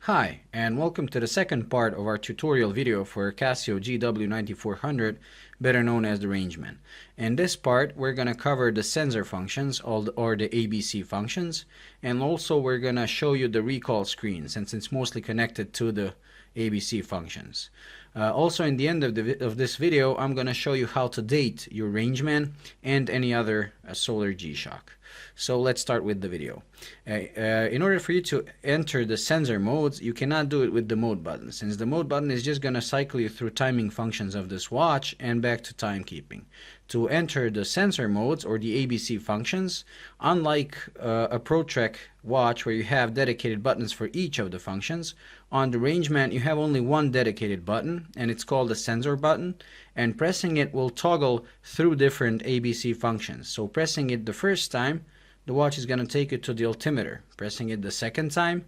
Hi, and welcome to the second part of our tutorial video for Casio GW 9400, better known as the Rangeman. In this part, we're going to cover the sensor functions, or the ABC functions, and also we're going to show you the recall screen, since it's mostly connected to the ABC functions. Also, in the end of this video, I'm going to show you how to date your Rangeman and any other solar G-Shock. So let's start with the video. In order for you to enter the sensor modes, you cannot do it with the mode button, since the mode button is just going to cycle you through timing functions of this watch and back to timekeeping. To enter the sensor modes, or the ABC functions, unlike a ProTrack watch where you have dedicated buttons for each of the functions, on the Rangeman you have only one dedicated button, and it's called the sensor button, and pressing it will toggle through different ABC functions. So pressing it the first time, the watch is going to take you to the altimeter. Pressing it the second time,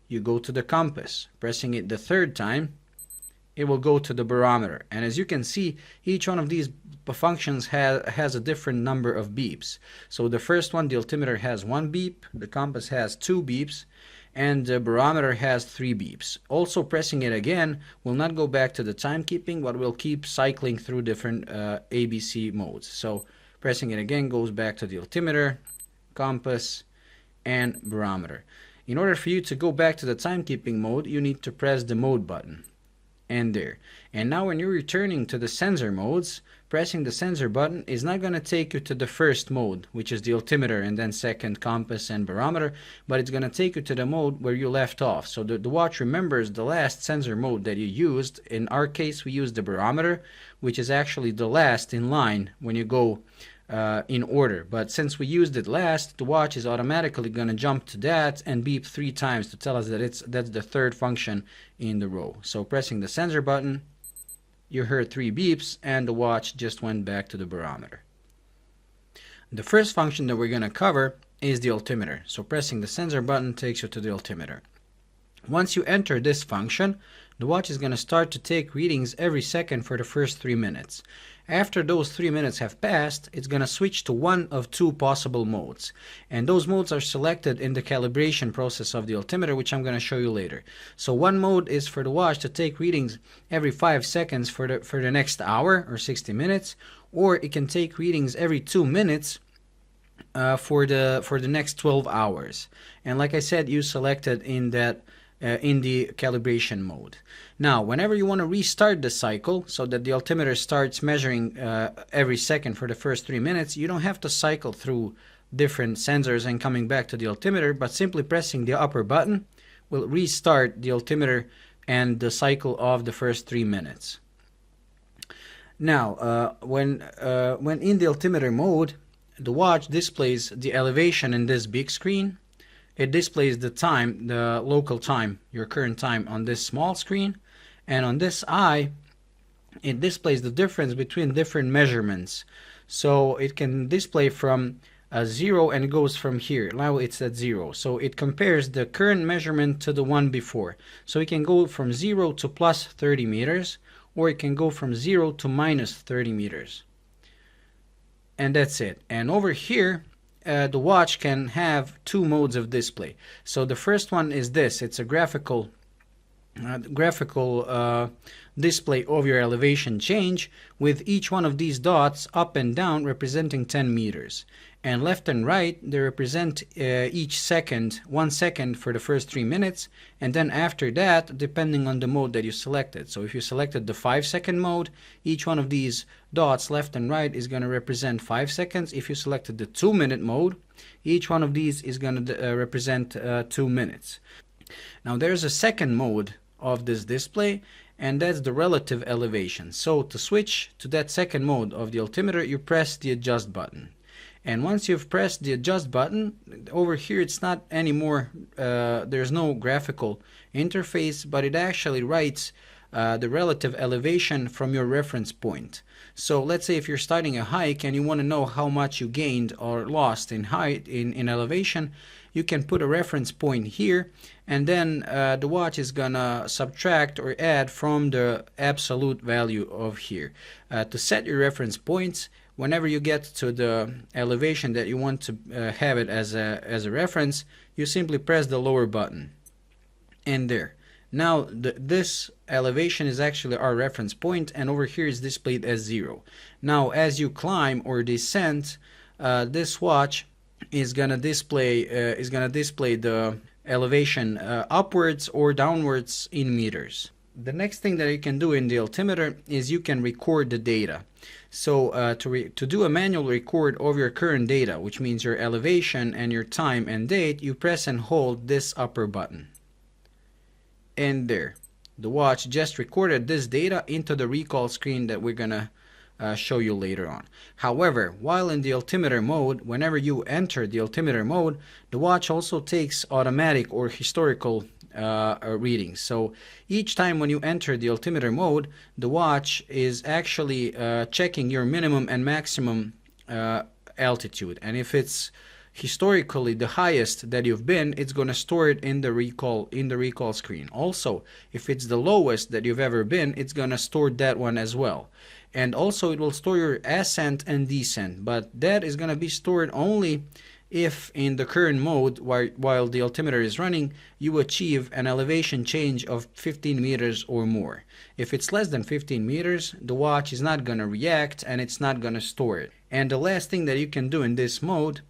you go to the compass. Pressing it the third time, it will go to the barometer. And as you can see, each one of these functions has a different number of beeps. So the first one, the altimeter, has 1 beep, the compass has 2 beeps, and the barometer has 3 beeps. Also, pressing it again will not go back to the timekeeping, but will keep cycling through different ABC modes. So pressing it again goes back to the altimeter, compass, and barometer. In order for you to go back to the timekeeping mode, you need to press the mode button. And there. And now when you're returning to the sensor modes, pressing the sensor button is not going to take you to the first mode, which is the altimeter, and then second, compass and barometer, but it's going to take you to the mode where you left off. So the watch remembers the last sensor mode that you used. In our case, we used the barometer, which is actually the last in line when you go in order. But since we used it last, the watch is automatically going to jump to that and beep 3 times to tell us that that's the third function in the row. So pressing the sensor button, you heard 3 beeps, and the watch just went back to the barometer. The first function that we're going to cover is the altimeter. So pressing the sensor button takes you to the altimeter. Once you enter this function, the watch is going to start to take readings every second for the first 3 minutes. After those 3 minutes have passed, it's going to switch to one of 2 possible modes. And those modes are selected in the calibration process of the altimeter, which I'm going to show you later. So one mode is for the watch to take readings every 5 seconds for the next hour or 60 minutes, or it can take readings every 2 minutes for the next 12 hours. And like I said, you selected in that in the calibration mode. Now, whenever you want to restart the cycle so that the altimeter starts measuring every second for the first 3 minutes, you don't have to cycle through different sensors and coming back to the altimeter, but simply pressing the upper button will restart the altimeter and the cycle of the first 3 minutes. Now, when in the altimeter mode, the watch displays the elevation in this big screen. It displays the time, the local time, your current time, on this small screen. And on this eye, it displays the difference between different measurements. So it can display from 0, and it goes from here. Now it's at 0. So it compares the current measurement to the one before. So it can go from 0 to plus 30 meters, or it can go from 0 to minus 30 meters. And that's it. And over here, the watch can have 2 modes of display. So the first one is this. It's a graphical display of your elevation change, with each one of these dots up and down representing 10 meters. And left and right, they represent each second, 1 second for the first 3 minutes, and then after that, depending on the mode that you selected. So if you selected the 5-second mode, each one of these dots left and right is going to represent 5 seconds. If you selected the 2-minute mode, each one of these is going to represent 2 minutes. Now there's a second mode of this display, and that's the relative elevation. So to switch to that second mode of the altimeter, you press the adjust button. And once you've pressed the adjust button, over here it's not anymore, there's no graphical interface, but it actually writes the relative elevation from your reference point. So let's say if you're starting a hike and you want to know how much you gained or lost in height, in elevation, you can put a reference point here, and then the watch is gonna subtract or add from the absolute value of here. To set your reference points, whenever you get to the elevation that you want to have it as a reference, you simply press the lower button. And there. Now this elevation is actually our reference point, and over here is displayed as 0. Now as you climb or descend, this watch is gonna display the elevation upwards or downwards in meters. The next thing that you can do in the altimeter is you can record the data. So to do a manual record of your current data, which means your elevation and your time and date, you press and hold this upper button. And there, the watch just recorded this data into the recall screen that we're gonna show you later on. However, while in the altimeter mode, whenever you enter the altimeter mode, the watch also takes automatic or historical readings. So each time when you enter the altimeter mode, the watch is actually checking your minimum and maximum altitude, and if it's historically the highest that you've been, it's going to store it in the recall screen. Also, if it's the lowest that you've ever been, it's going to store that one as well. And also it will store your ascent and descent, but that is going to be stored only if in the current mode, while the altimeter is running, you achieve an elevation change of 15 meters or more. If it's less than 15 meters, the watch is not going to react and it's not going to store it. And the last thing that you can do in this mode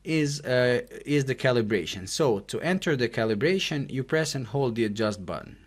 is the calibration. So to enter the calibration, you press and hold the adjust button.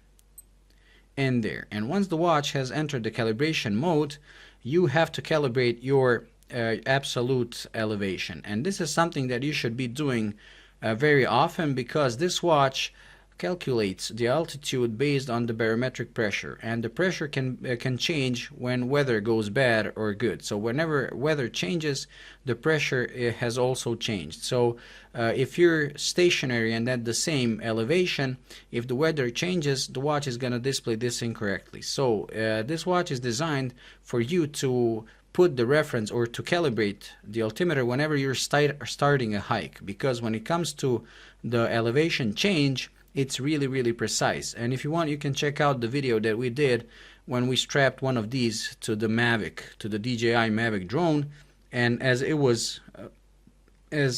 And there. And once the watch has entered the calibration mode, you have to calibrate your absolute elevation. And this is something that you should be doing very often, because this watch calculates the altitude based on the barometric pressure, and the pressure can change when weather goes bad or good. So whenever weather changes, the pressure has also changed. So if you're stationary and at the same elevation, if the weather changes, the watch is going to display this incorrectly. So this watch is designed for you to put the reference or to calibrate the altimeter whenever you're starting a hike, because when it comes to the elevation change, it's really precise. And if you want, you can check out the video that we did when we strapped one of these to the Mavic, to the DJI Mavic drone, and as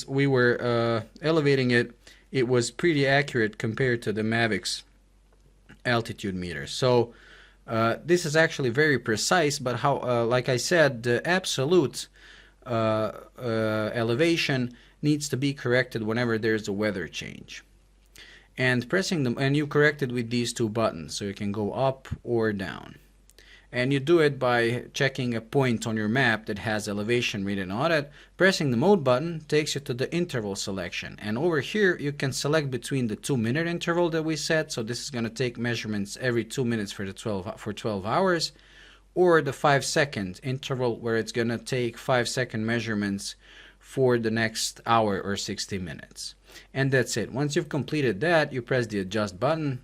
we were elevating it, it was pretty accurate compared to the Mavic's altitude meter. So this is actually very precise, but how, like I said, the absolute elevation needs to be corrected whenever there's a weather change. And pressing them, and you correct it with these two buttons, so you can go up or down. And you do it by checking a point on your map that has elevation written on it. Pressing the mode button takes you to the interval selection, and over here you can select between the 2-minute interval that we set, so this is going to take measurements every 2 minutes for 12 hours, or the 5-second interval, where it's going to take 5-second measurements for the next hour or 60 minutes. And that's it. Once you've completed that, you press the adjust button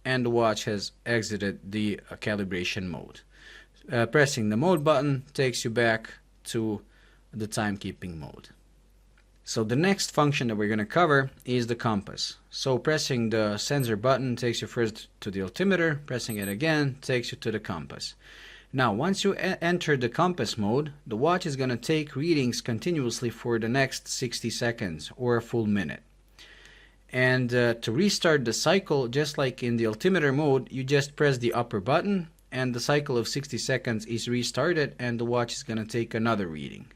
and the watch has exited the calibration mode. Pressing the mode button takes you back to the timekeeping mode. So the next function that we're going to cover is the compass. So pressing the sensor button takes you first to the altimeter, pressing it again takes you to the compass. Now once you enter the compass mode, the watch is going to take readings continuously for the next 60 seconds or a full minute. And to restart the cycle, just like in the altimeter mode, you just press the upper button and the cycle of 60 seconds is restarted and the watch is going to take another reading.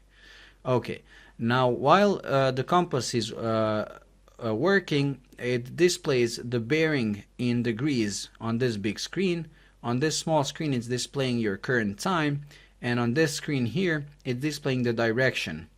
Okay, now while the compass is working, it displays the bearing in degrees on this big screen. On this small screen, it's displaying your current time, and on this screen here, it's displaying the direction.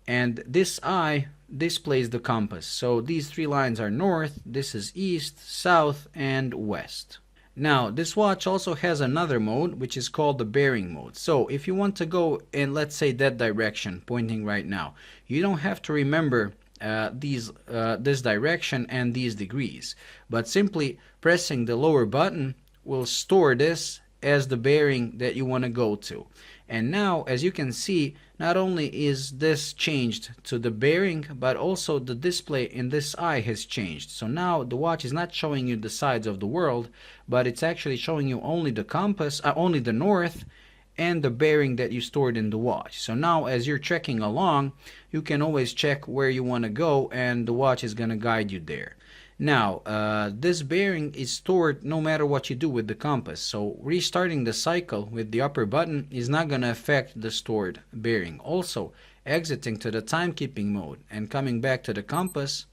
And this eye displays the compass. So these three lines are north, this is east, south, and west. Now, this watch also has another mode, which is called the bearing mode. So if you want to go in, let's say, that direction, pointing right now, you don't have to remember this direction and these degrees, but simply pressing the lower button will store this as the bearing that you want to go to. And now, as you can see, not only is this changed to the bearing, but also the display in this eye has changed. So now the watch is not showing you the sides of the world, but it's actually showing you only the compass, only the north, and the bearing that you stored in the watch. So now as you're trekking along, you can always check where you want to go, and the watch is going to guide you there. Now, this bearing is stored no matter what you do with the compass. So restarting the cycle with the upper button is not going to affect the stored bearing. Also, exiting to the timekeeping mode and coming back to the compass,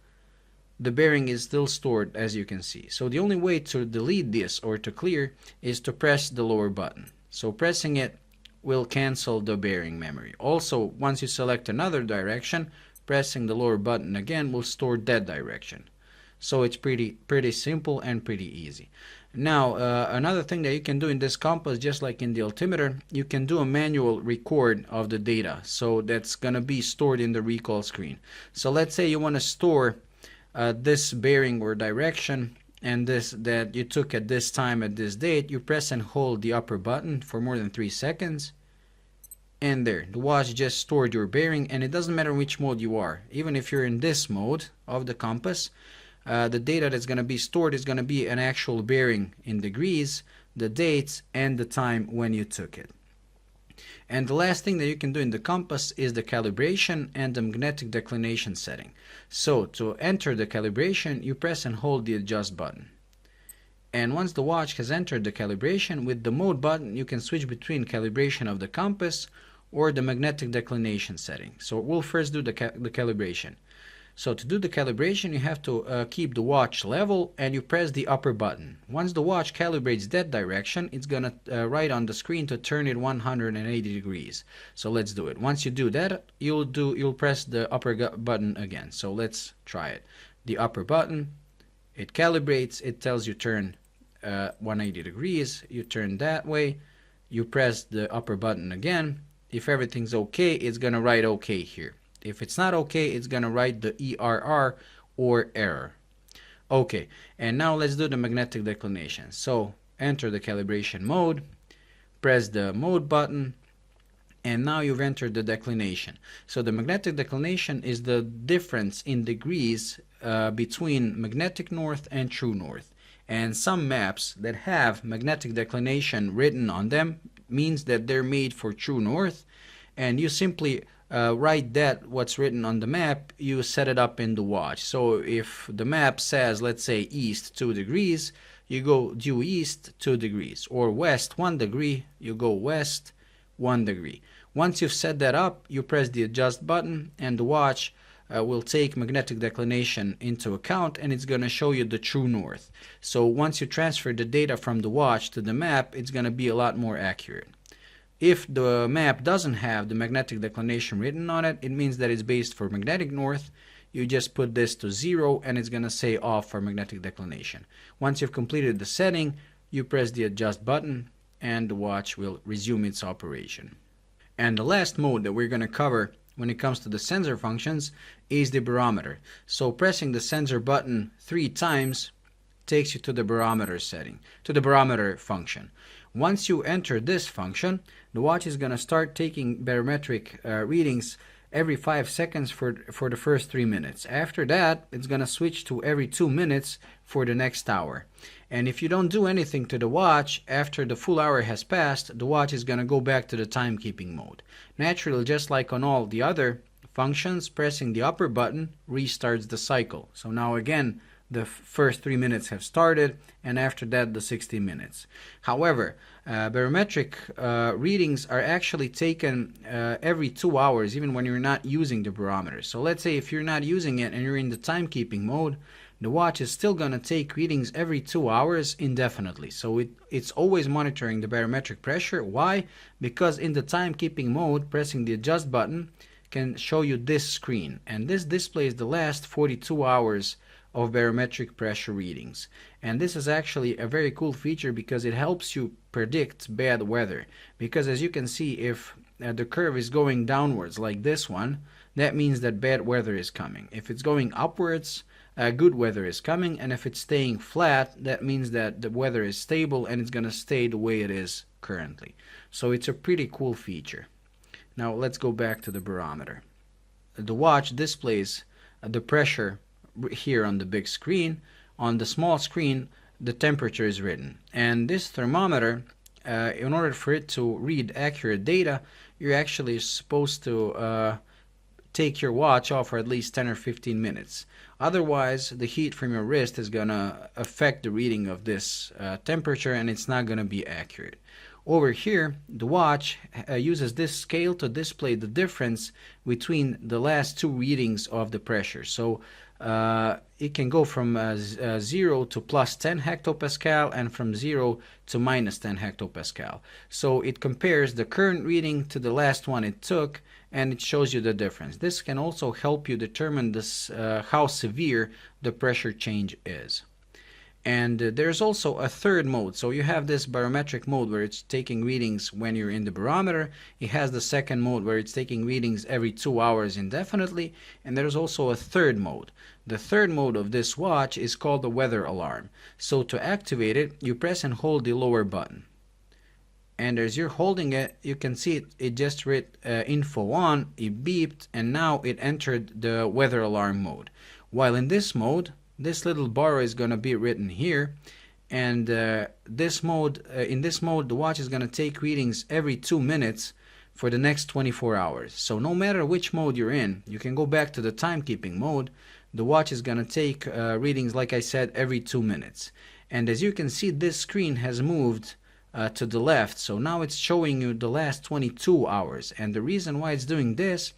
the bearing is still stored, as you can see. So the only way to delete this or to clear is to press the lower button. So pressing it will cancel the bearing memory. Also, once you select another direction, pressing the lower button again will store that direction. So it's pretty simple and pretty easy. Now, another thing that you can do in this compass, just like in the altimeter, you can do a manual record of the data. So that's going to be stored in the recall screen. So let's say you want to store this bearing or direction and this that you took at this time at this date. You press and hold the upper button for more than 3 seconds. And there, the watch just stored your bearing, and it doesn't matter which mode you are. Even if you're in this mode of the compass, the data that's going to be stored is going to be an actual bearing in degrees, the dates, and the time when you took it. And the last thing that you can do in the compass is the calibration and the magnetic declination setting. So to enter the calibration, you press and hold the adjust button. And once the watch has entered the calibration, with the mode button, you can switch between calibration of the compass or the magnetic declination setting. So we'll first do the calibration. So to do the calibration, you have to keep the watch level and you press the upper button. Once the watch calibrates that direction, it's going to write on the screen to turn it 180 degrees. So let's do it. Once you do that, you'll press the upper button again. So let's try it. The upper button, it calibrates, it tells you turn 180 degrees, you turn that way, you press the upper button again. If everything's okay, it's going to write okay here. If it's not okay, it's going to write the ERR or error. Okay, and now let's do the magnetic declination. So enter the calibration mode, press the mode button, and now you've entered the declination. So the magnetic declination is the difference in degrees between magnetic north and true north. And some maps that have magnetic declination written on them means that they're made for true north, and you simply write that what's written on the map, you set it up in the watch. So if the map says, let's say, east 2 degrees, you go due east 2 degrees, or west 1 degree, you go west 1 degree. Once you've set that up, you press the adjust button and the watch will take magnetic declination into account, and it's going to show you the true north. So once you transfer the data from the watch to the map, it's going to be a lot more accurate. If the map doesn't have the magnetic declination written on it, it means that it's based for magnetic north. You just put this to 0 and it's going to say off for magnetic declination. Once you've completed the setting, you press the adjust button and the watch will resume its operation. And the last mode that we're going to cover when it comes to the sensor functions is the barometer. So pressing the sensor button 3 times takes you to the barometer setting, to the barometer function. Once you enter this function, the watch is going to start taking barometric readings every 5 seconds for the first 3 minutes. After that, it's going to switch to every 2 minutes for the next hour. And if you don't do anything to the watch, after the full hour has passed, the watch is going to go back to the timekeeping mode. Naturally, just like on all the other functions, pressing the upper button restarts the cycle. So now again, the first 3 minutes have started, and after that the 60 minutes. However, barometric readings are actually taken every 2 hours, even when you're not using the barometer. So let's say if you're not using it and you're in the timekeeping mode, the watch is still going to take readings every 2 hours indefinitely. So it's always monitoring the barometric pressure. Why? Because in the timekeeping mode, pressing the adjust button can show you this screen, and this displays the last 42 hours of barometric pressure readings. And this is actually a very cool feature because it helps you predict bad weather. Because as you can see, if the curve is going downwards like this one, that means that bad weather is coming. If it's going upwards, good weather is coming, and if it's staying flat, that means that the weather is stable and it's going to stay the way it is currently. So it's a pretty cool feature. Now let's go back to the barometer. The watch displays the pressure here on the big screen. On the small screen, the temperature is written. And this thermometer, in order for it to read accurate data, you're actually supposed to take your watch off for at least 10 or 15 minutes. Otherwise, the heat from your wrist is going to affect the reading of this temperature, and it's not going to be accurate. Over here, the watch uses this scale to display the difference between the last two readings of the pressure. So it can go from 0 to plus 10 hectopascal and from 0 to minus 10 hectopascal. So it compares the current reading to the last one it took, and it shows you the difference. This can also help you determine this, how severe the pressure change is. And there's also a third mode. So you have this barometric mode where it's taking readings when you're in the barometer. It has the second mode where it's taking readings every 2 hours indefinitely. And there's also a third mode. The third mode of this watch is called the weather alarm. So to activate it, you press and hold the lower button. And as you're holding it, you can see it just read info on, it beeped, and now it entered the weather alarm mode. While in this mode, this little bar is going to be written here, and in this mode, the watch is going to take readings every 2 minutes for the next 24 hours. So no matter which mode you're in, you can go back to the timekeeping mode. The watch is going to take readings, like I said, every 2 minutes. And as you can see, this screen has moved to the left, so now it's showing you the last 22 hours. And the reason why it's doing this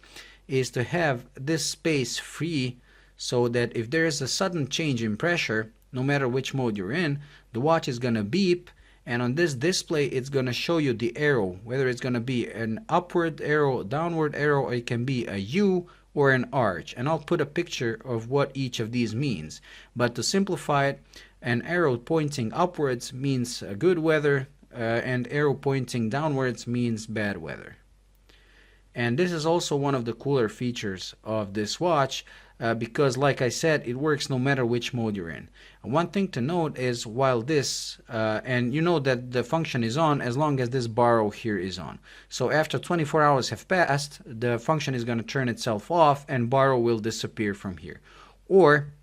is to have this space free, so that if there is a sudden change in pressure, no matter which mode you're in, the watch is going to beep, and on this display it's going to show you the arrow, whether it's going to be an upward arrow, downward arrow, or it can be a U or an arch. And I'll put a picture of what each of these means. But to simplify it, an arrow pointing upwards means good weather, and arrow pointing downwards means bad weather. And this is also one of the cooler features of this watch, because like I said, it works no matter which mode you're in. And one thing to note is, while this, and you know that the function is on as long as this bar here is on. So after 24 hours have passed, the function is going to turn itself off and bar will disappear from here. Or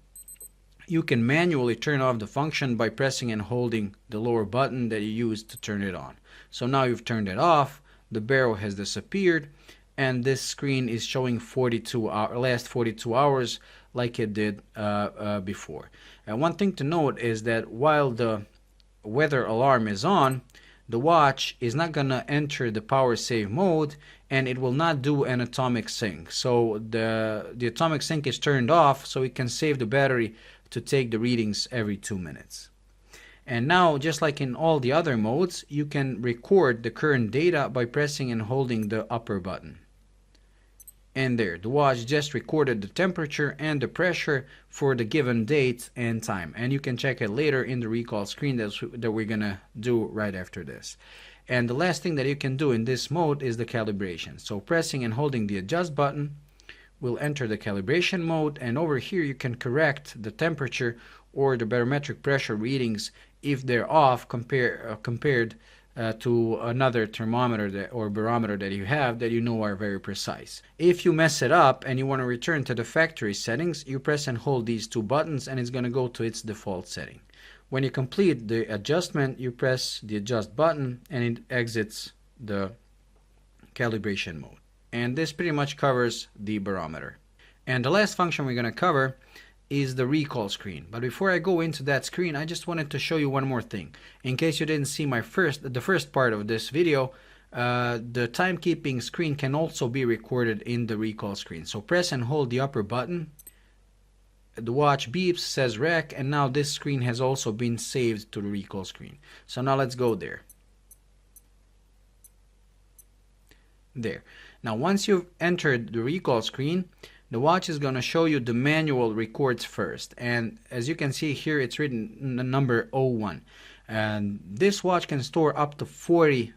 you can manually turn off the function by pressing and holding the lower button that you used to turn it on. So now you've turned it off, the barrel has disappeared, and this screen is showing last 42 hours like it did before. And one thing to note is that while the weather alarm is on, the watch is not going to enter the power save mode, and it will not do an atomic sync. So the atomic sync is turned off, so it can save the battery to take the readings every 2 minutes. And now, just like in all the other modes, you can record the current data by pressing and holding the upper button. And there, the watch just recorded the temperature and the pressure for the given date and time. And you can check it later in the recall screen that we're gonna do right after this. And the last thing that you can do in this mode is the calibration. So pressing and holding the adjust button will enter the calibration mode, and over here you can correct the temperature or the barometric pressure readings if they're off compared to another thermometer or barometer that you have that you know are very precise. If you mess it up and you want to return to the factory settings, you press and hold these two buttons and it's going to go to its default setting. When you complete the adjustment, you press the adjust button and it exits the calibration mode. And this pretty much covers the barometer. And the last function we're going to cover is the recall screen. But before I go into that screen, I just wanted to show you one more thing. In case you didn't see the first part of this video, the timekeeping screen can also be recorded in the recall screen. So press and hold the upper button. The watch beeps, says rec, and now this screen has also been saved to the recall screen. So now let's go there. There. Now once you've entered the recall screen, the watch is going to show you the manual records first. And as you can see here, it's written the number 01. And this watch can store up to 40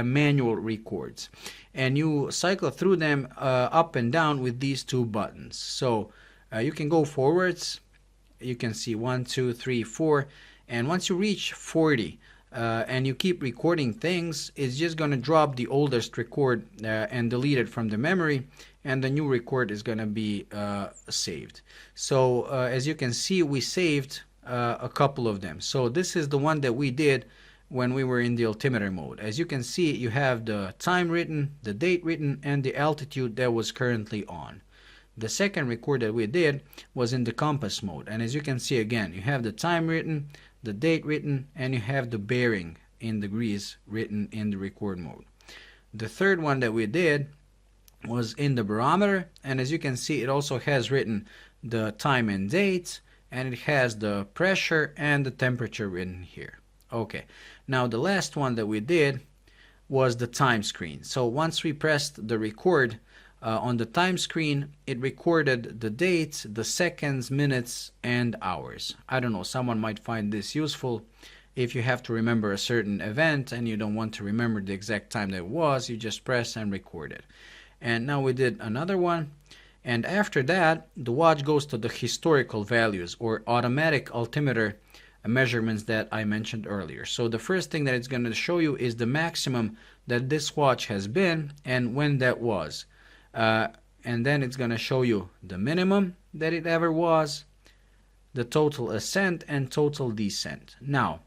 manual records. And you cycle through them up and down with these two buttons. So you can go forwards. You can see 1, 2, 3, 4. And once you reach 40, and you keep recording things, it's just going to drop the oldest record and delete it from the memory, and the new record is going to be saved. So as you can see, we saved a couple of them. So this is the one that we did when we were in the altimeter mode. As you can see, you have the time written, the date written, and the altitude that was currently on. The second record that we did was in the compass mode, and as you can see again, you have the time written, the date written, and you have the bearing in degrees written in the record mode. The third one that we did was in the barometer, and as you can see, it also has written the time and date, and it has the pressure and the temperature written here. Okay, now the last one that we did was the time screen. So once we pressed the record on the time screen, it recorded the dates, the seconds, minutes, and hours. I don't know, someone might find this useful. If you have to remember a certain event and you don't want to remember the exact time that it was, you just press and record it. And now we did another one. And after that, the watch goes to the historical values or automatic altimeter measurements that I mentioned earlier. So the first thing that it's going to show you is the maximum that this watch has been and when that was. And then it's going to show you the minimum that it ever was, the total ascent and total descent. Now,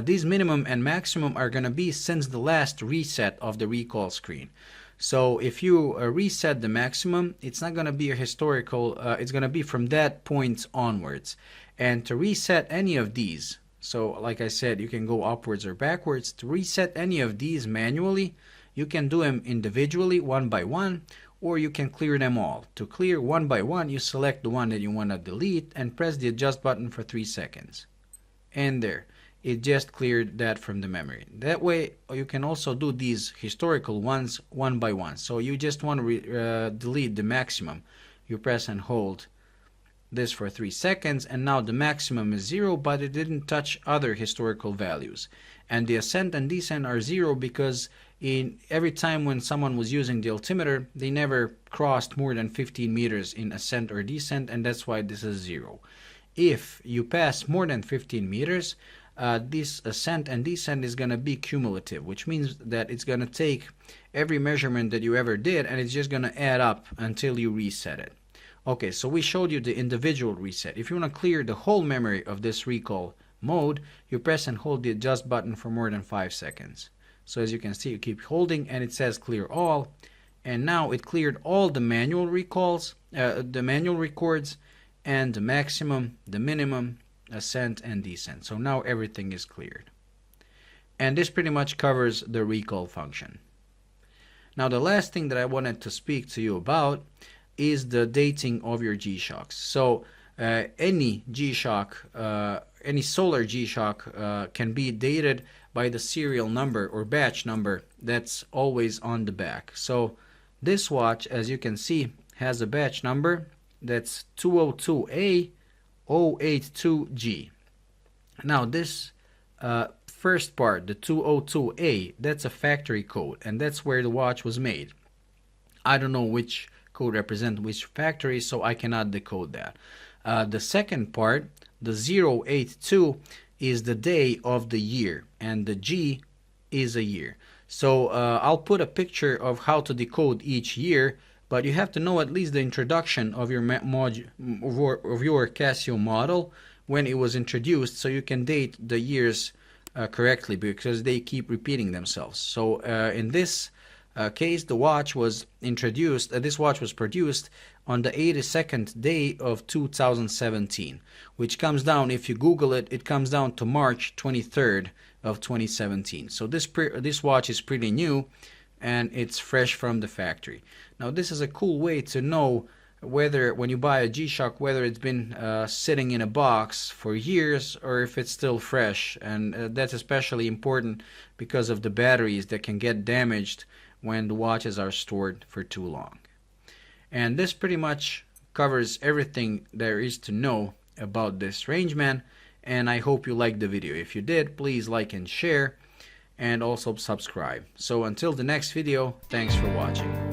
these minimum and maximum are going to be since the last reset of the recall screen. So if you reset the maximum, it's not going to be a historical, it's going to be from that point onwards. And to reset any of these, so like I said, you can go upwards or backwards. To reset any of these manually, you can do them individually, one by one, or you can clear them all. To clear one by one, you select the one that you want to delete and press the adjust button for 3 seconds. And there, it just cleared that from the memory. That way, you can also do these historical ones one by one. So you just want to delete the maximum. You press and hold this for 3 seconds, and now the maximum is 0, but it didn't touch other historical values. And the ascent and descent are 0 because in every time when someone was using the altimeter, they never crossed more than 15 meters in ascent or descent, and that's why this is 0. If you pass more than 15 meters, this ascent and descent is going to be cumulative, which means that it's going to take every measurement that you ever did and it's just going to add up until you reset it. Okay, so we showed you the individual reset. If you want to clear the whole memory of this recall mode, you press and hold the adjust button for more than 5 seconds. So as you can see, you keep holding and it says clear all, and now it cleared all the manual recalls, the manual records, and the maximum, the minimum, ascent and descent. So now everything is cleared. And this pretty much covers the recall function. Now the last thing that I wanted to speak to you about is the dating of your G-Shocks. So any G-Shock, any solar G-Shock can be dated by the serial number or batch number that's always on the back. So this watch, as you can see, has a batch number that's 202A082G. Now this first part, the 202A, that's a factory code, and that's where the watch was made. I don't know which code represents which factory, so I cannot decode that. The second part, the 082, is the day of the year, and the G is a year. So I'll put a picture of how to decode each year, but you have to know at least the introduction of your Casio model when it was introduced, so you can date the years correctly, because they keep repeating themselves. So in this case, the watch was introduced, this watch was produced on the 82nd day of 2017, which comes down, if you Google it, it comes down to March 23rd of 2017. So this watch is pretty new and it's fresh from the factory. Now this is a cool way to know whether, when you buy a G-Shock, whether it's been sitting in a box for years or if it's still fresh. And that's especially important because of the batteries that can get damaged when the watches are stored for too long. And this pretty much covers everything there is to know about this Rangeman, and I hope you liked the video. If you did, please like and share, and also subscribe. So until the next video, thanks for watching.